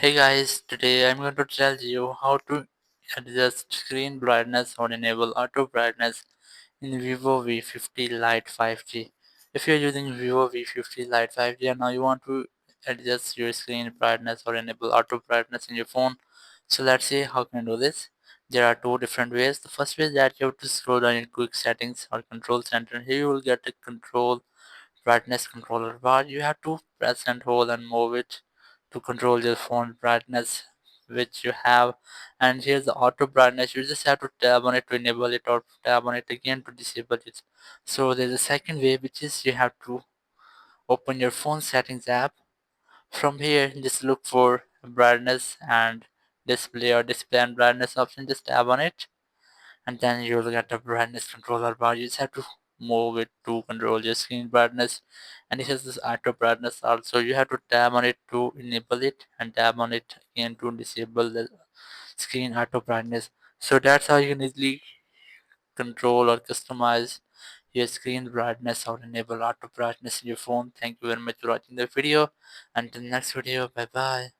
Hey guys, today I'm going to tell you how to adjust screen brightness or enable auto brightness in Vivo V50 Lite 5G. If you're using Vivo V50 Lite 5G and now you want to adjust your screen brightness or enable auto brightness in your phone, so let's see how can you do this. There are two different ways. The first way is that you have to scroll down in quick settings or control center. Here you will get a control brightness controller bar. You have to press and hold and move it to control your phone brightness which you have. And here's the auto brightness. You just have to tap on it to enable it or tap on it again to disable it. So there's a second way, which is you have to open your phone settings app. From here just look for brightness and display or display and brightness option. Just tap on it and then you'll get a brightness controller bar. You just have to move it to control your screen brightness. And it has this auto brightness also. You have to tap on it to enable it and tap on it again to disable the screen auto brightness. So that's how you can easily control or customize your screen brightness or enable auto brightness in your phone. Thank you very much for watching the video. Until next video, bye bye.